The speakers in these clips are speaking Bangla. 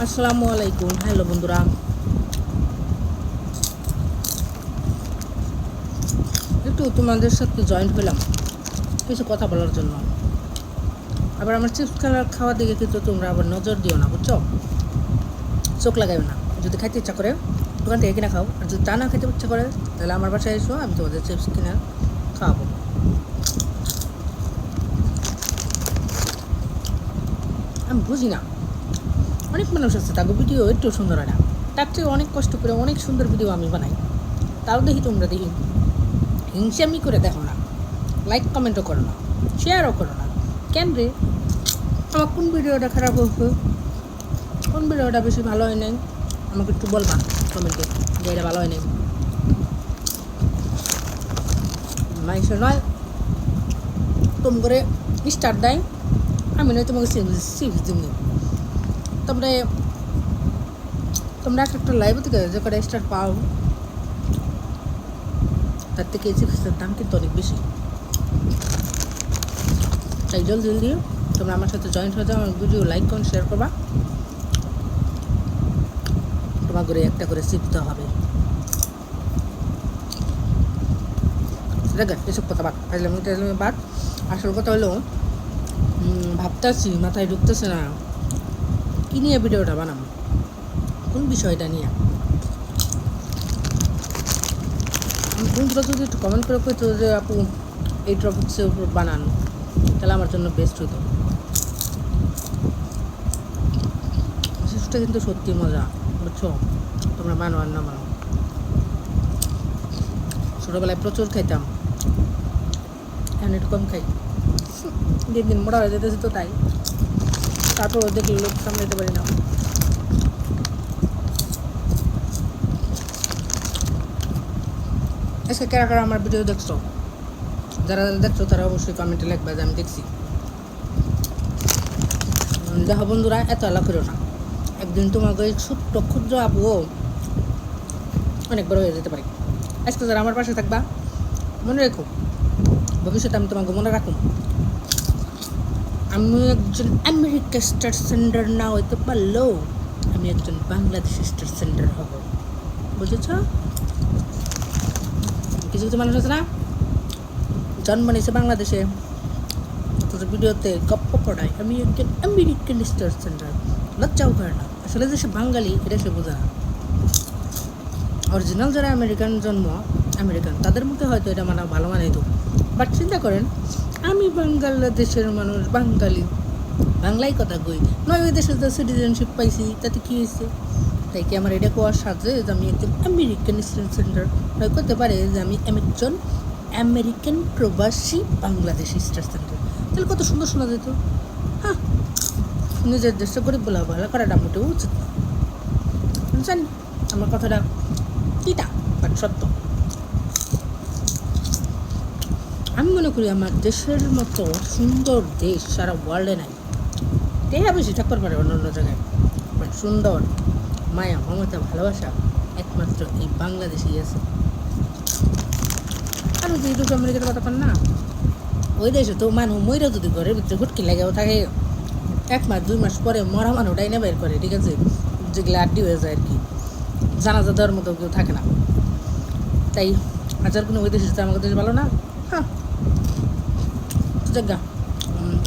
আসসালামু আলাইকুম। হ্যালো বন্ধুরা, একটু তোমাদের সাথে জয়েন্ট হলাম কিছু কথা বলার জন্য। আবার আমার চিপস খাওয়া দিকে কিন্তু তোমরা আবার নজর দিও না, বুঝছো? চোখ লাগাইও না। যদি খাইতে ইচ্ছা করে দোকান থেকে কিনে খাও, আর যদি তা না খেতে ইচ্ছা করে তাহলে আমার বাসায় এসো, আমি তোমাদের চিপস কিনে খাওয়াবো। আমি বুঝি না, অনেক মানুষ আছে তাকে ভিডিও একটু সুন্দর হয় না, তার চেয়ে অনেক কষ্ট করে অনেক সুন্দর ভিডিও আমি বানাই, তাও দেখি তোমরা দেখি হিংসামি করে দেখো না, লাইক কমেন্টও করো না, শেয়ারও করো না। কেন রে? আমার কোন ভিডিওটা খারাপ হয়েছে, কোন ভিডিওটা বেশি ভালো হয় নাই, আমাকে একটু বলবা কমেন্টে যে এটা ভালো হয় নাই। মানুষের নয় তুমি করে স্টার দেয়, আমি নয় তোমাকে সিপস দিমনি। তোমরা তোমরা একটা লাইভ থেকে যে করে স্টার পাও, তার থেকে এই চিপসের দাম কিন্তু অনেক বেশি। তাই জলদি জলদি তোমরা আমার সাথে জয়েন্ট হয়ে যাও, আমার ভিডিও লাইক করুন, শেয়ার করবা। তোমার করে একটা করে চিপস দেওয়া হবে। দেখ এসব কথা বাদ, ফাইলাম বাদ। আসল কথা হলো ভাবতেছি, মাথায় ঢুকতেছে না কী নিয়ে ভিডিওটা বানাবো, কোন বিষয়টা নিয়ে। বন্ধুরা যদি একটু কমেন্ট করে কইতো যে আপু এই টপিক্সের উপর বানান, তাহলে আমার জন্য বেস্ট হতো। শিশুটা কিন্তু সত্যি মজা, বুঝছো? তোমরা মানো আর না মানো, ছোটোবেলায় প্রচুর খাইতাম, এখন একটু কম খাই। দিন দিন মোটা হয়ে যেতেছে তো তাই, তারপর দেখলে লোক সামলাতে পারি না। আজকে কারা কারা আমার ভিডিও দেখছো, যারা দেখছো তারা অবশ্যই কমেন্টে লিখবে যে আমি দেখছি। দেখো বন্ধুরা, এত আলাপ করো না, একদিন তোমাকে ছোট্ট ক্ষুদ্র আপুও অনেক বড় হয়ে যেতে পারে। আজকে যারা আমার পাশে থাকবা, মনে রেখো ভবিষ্যতে আমি তোমাকে মনে রাখুন। আমি একজন আমেরিকা স্টার সেন্ডার না হইতে পারলেও আমি একজন বাংলাদেশ স্টার সেন্ডার হব, বুঝেছ? কিছু কিছু মানুষ আছে না, জন্ম নিয়েছে বাংলাদেশে, অথচ ভিডিওতে গপ্প পড়ায় আমি একজন আমেরিকান স্টার সেন্ডার, লজ্জাও করে না। আসলে যে সে বাঙালি এটা সে বোঝা না। অরিজিনাল যারা আমেরিকান জন্ম, আমেরিকান, তাদের মধ্যে হয়তো এটা মানা ভালো মানাইত। বাট চিন্তা করেন, আমি বাংলাদেশের মানুষ, বাঙালি, বাংলায় কথা কই, নয় ওই দেশে সিটিজেনশিপ পাইছি, তাতে কী হয়েছে? তাই কি আমার এটা কোয়ার সাথে যে আমি একজন আমেরিকান স্টার নয়, করতে পারে যে আমি একজন আমেরিকান প্রবাসী বাংলাদেশি স্টার সেন্টার, তাহলে কত সুন্দর শোনা যেত। হ্যাঁ, নিজের দেশে গরিব বলা ভালো করাটা মোটেও উচিত না। জানি আমার কথাটা কিটা, বাট সত্য। আমি মনে করি আমার দেশের মতো সুন্দর দেশ সারা ওয়ার্ল্ডে নাই। টেহা বেশি থাকতে পারে অন্য অন্য জায়গায়, বাট সুন্দর মায়া মমতা ভালোবাসা একমাত্র এই বাংলাদেশেই আছে। আর যদি ইউটিউব আমেরিকার কথা পান না, ওই দেশে তো মানুষ ময়রা যদি ঘরের ভিতরে হুটকি লাগেও থাকে, 1 মাস 2 মাস পরে মরা মানুষটাই না বের করে, ঠিক আছে? যেগুলো আড্ডি হয়ে যায় আর কি, জানাজা দেওয়ার মতো কেউ থাকে না। তাই আচার কোনো ওই দেশে আমাদের দেশ ভালো না। হ্যাঁ, জায়গা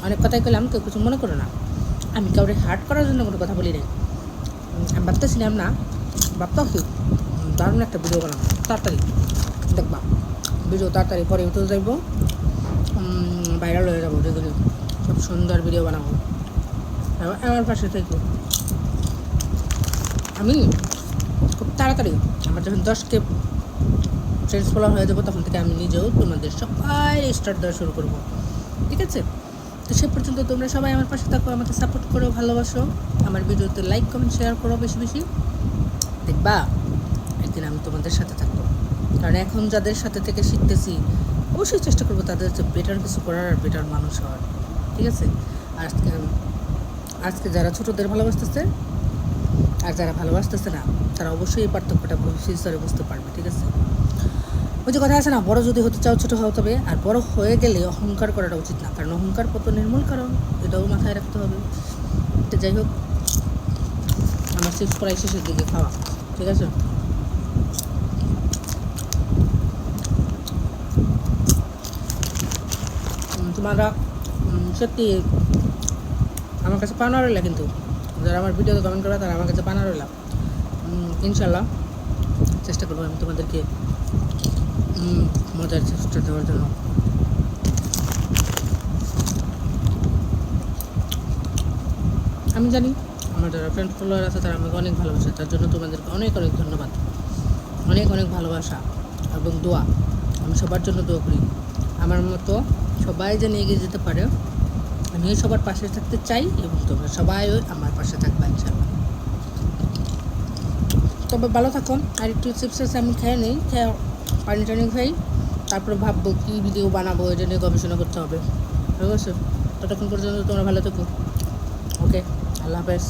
অনেক কথাই কইলাম, কেউ কিছু মনে করো না। আমি কাউরে হার্ট করার জন্য কোনো কথা বলি নাই। আমি ভাবতেছিলাম না, ভাবতেছি দারুণ একটা ভিডিও বানাবো, তাড়াতাড়ি দেখবা ভিডিও তাড়াতাড়ি পরে উঠে যাইব, ভাইরাল হয়ে যাবো, যেগুলি খুব সুন্দর ভিডিও বানাবো। আমার পাশে থেকে আমি খুব তাড়াতাড়ি আমার যখন 10K ফ্রেন্ডস ফলোয়ার হয়ে যাবো, তখন থেকে আমি নিজেও তোমাদের সবাই স্টার্ট দেওয়া শুরু করবো, ঠিক আছে? তো সে পর্যন্ত তোমরা সবাই আমার পাশে থাকো, আমাকে সাপোর্ট করো, ভালোবাসো, আমার ভিডিওতে লাইক কমেন্ট শেয়ার করো বেশি বেশি। দেখবা একদিন আমি তোমাদের সাথে থাকবো, কারণ এখন যাদের সাথে থেকে শিখতেছি অবশ্যই চেষ্টা করবো তাদের যে বেটার কিছু করার আর বেটার মানুষ হওয়ার, ঠিক আছে? আজকে আজকে যারা ছোটোদের ভালোবাসতেছে আর যারা ভালোবাসতেছে না, তারা অবশ্যই এই পার্থক্যটা ফিউচারে বুঝতে পারবে, ঠিক আছে? ওই যে কথা আছে না, বড় যদি হতে চাও ছোটো হতে হবে, আর বড় হয়ে গেলে অহংকার করাটা উচিত না, কারণ অহংকার পতনের মূল কারণ, এটাও মাথায় রাখতে হবে। তো যাই হোক, আমার চিপস প্রায় শেষের দিকে খাওয়া, ঠিক আছে? তোমরা সত্যি আমার কাছে পানা রইলা, কিন্তু যারা আমার ভিডিওতে কমেন্ট করা তারা আমার কাছে পানা রইলা। ইনশাল্লাহ চেষ্টা করবো আমি তোমাদেরকে মজার চেষ্টা দেওয়ার জন্য। আমি জানি আমার যারা ফ্রেন্ড ফলোয়ার আছে তারা আমাকে অনেক ভালোবাসে, তার জন্য তোমাদেরকে অনেক অনেক ধন্যবাদ, অনেক অনেক ভালোবাসা এবং দোয়া। আমি সবার জন্য দোয়া করি আমার মতো সবাই যেন এগিয়ে যেতে পারে। আমি সবার পাশে থাকতে চাই এবং তোমরা সবাই আমার পাশে থাকবে ইনশাল্লাহ। তবে ভালো থাকো। আর একটু চিপস আমি খেয়ে নিই, খেয়ে পানি টানি খাই, তারপরে ভাববো কী ভিডিও বানাবো, এটা নিয়ে গবেষণা করতে হবে, ঠিক আছে? ততক্ষণ পর্যন্ত তোমরা ভালো থেকো। ওকে, আল্লাহ হাফেজ।